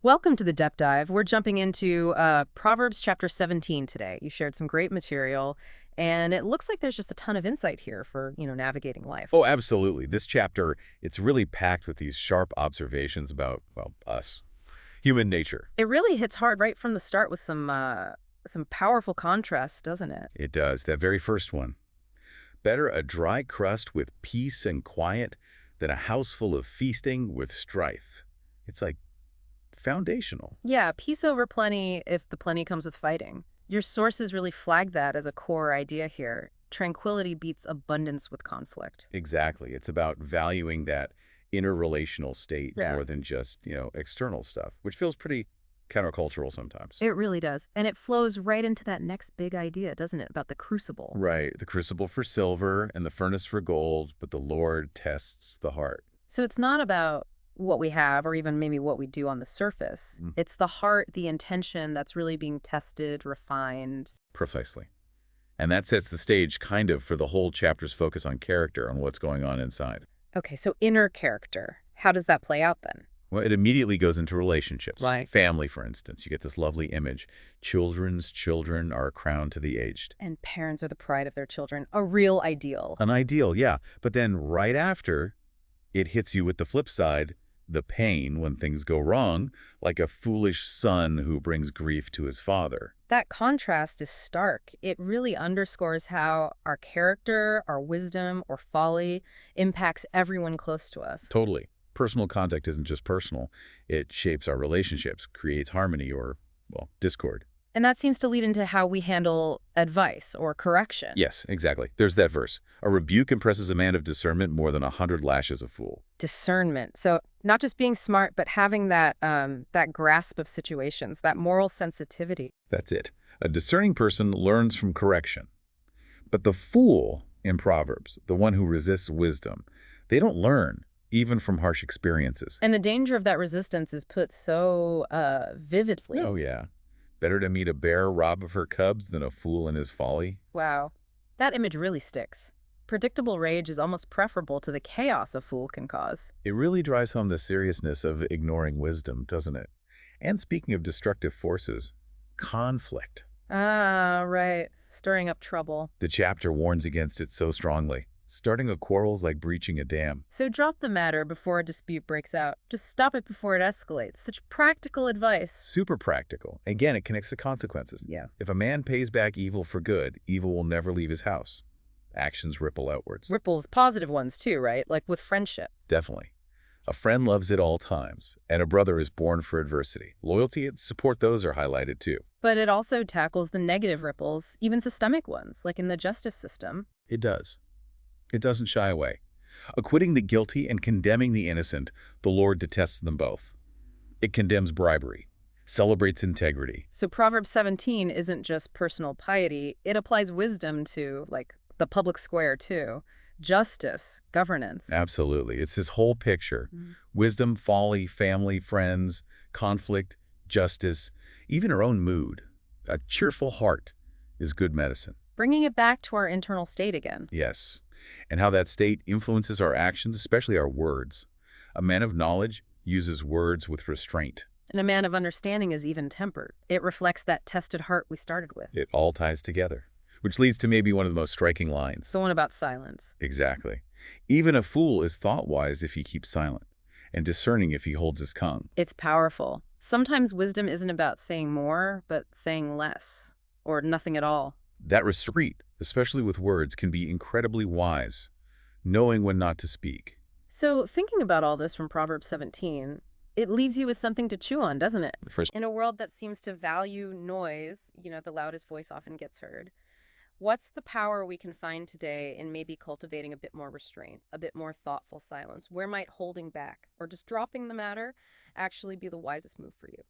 Welcome to the Depth Dive. We're jumping into Proverbs chapter 17 today. You shared some great material, and it looks like there's just a ton of insight here for, navigating life. Oh, absolutely. This chapter, it's really packed with these sharp observations about, well, us, human nature. It really hits hard right from the start with some powerful contrasts, doesn't it? It does. That very first one. Better a dry crust with peace and quiet than a house full of feasting with strife. It's like foundational. Yeah, peace over plenty if the plenty comes with fighting. Your sources really flag that as a core idea here. Tranquility beats abundance with conflict. Exactly. It's about valuing that interrelational state Yeah. more than just, external stuff, which feels pretty countercultural sometimes. It really does. And it flows right into that next big idea, doesn't it, about the crucible. Right. The crucible for silver and the furnace for gold, but the Lord tests the heart. So it's not about what we have or even maybe what we do on the surface. Mm. It's the heart, the intention that's really being tested, refined. Precisely. And that sets the stage kind of for the whole chapter's focus on character, on what's going on inside. Okay, so inner character. How does that play out then? Well, it immediately goes into relationships. Right. Family, for instance. You get this lovely image. Children's children are a crown to the aged. And parents are the pride of their children, a real ideal. An ideal, yeah. But then right after, it hits you with the flip side, the pain when things go wrong, like a foolish son who brings grief to his father. That contrast is stark. It really underscores how our character, our wisdom, or folly impacts everyone close to us. Totally. Personal conduct isn't just personal. It shapes our relationships, creates harmony or, well, discord. And that seems to lead into how we handle advice or correction. Yes, exactly. There's that verse. A rebuke impresses a man of discernment more than 100 lashes a fool. Discernment. So not just being smart, but having that grasp of situations, that moral sensitivity. That's it. A discerning person learns from correction. But the fool in Proverbs, the one who resists wisdom, they don't learn, even from harsh experiences. And the danger of that resistance is put so vividly. Oh, yeah. Better to meet a bear robbed of her cubs than a fool in his folly. Wow. That image really sticks. Predictable rage is almost preferable to the chaos a fool can cause. It really drives home the seriousness of ignoring wisdom, doesn't it? And speaking of destructive forces, conflict. Ah, right. Stirring up trouble. The chapter warns against it so strongly. Starting a quarrel's like breaching a dam. So drop the matter before a dispute breaks out. Just stop it before it escalates. Such practical advice. Super practical. Again, it connects to consequences. Yeah. If a man pays back evil for good, evil will never leave his house. Actions ripple outwards. Ripples, positive ones too, right? Like with friendship. Definitely. A friend loves at all times, and a brother is born for adversity. Loyalty and support, those are highlighted too. But it also tackles the negative ripples, even systemic ones, like in the justice system. It does. It doesn't shy away. Acquitting the guilty and condemning the innocent, the Lord detests them both. It condemns bribery, celebrates integrity. So Proverbs 17 isn't just personal piety. It applies wisdom to, like, the public square too. Justice, governance. Absolutely. It's this whole picture. Wisdom, folly, family, friends, conflict, justice, even our own mood. A cheerful heart is good medicine. Bringing it back to our internal state again. Yes. And how that state influences our actions, especially our words. A man of knowledge uses words with restraint. And a man of understanding is even-tempered. It reflects that tested heart we started with. It all ties together, which leads to maybe one of the most striking lines. It's the one about silence. Exactly. Even a fool is thought-wise if he keeps silent, and discerning if he holds his tongue. It's powerful. Sometimes wisdom isn't about saying more, but saying less, or nothing at all. That restraint, especially with words, can be incredibly wise, knowing when not to speak. So thinking about all this from Proverbs 17, it leaves you with something to chew on, doesn't it? First, In a world that seems to value noise, the loudest voice often gets heard. What's the power we can find today in maybe cultivating a bit more restraint, a bit more thoughtful silence? Where might holding back or just dropping the matter actually be the wisest move for you?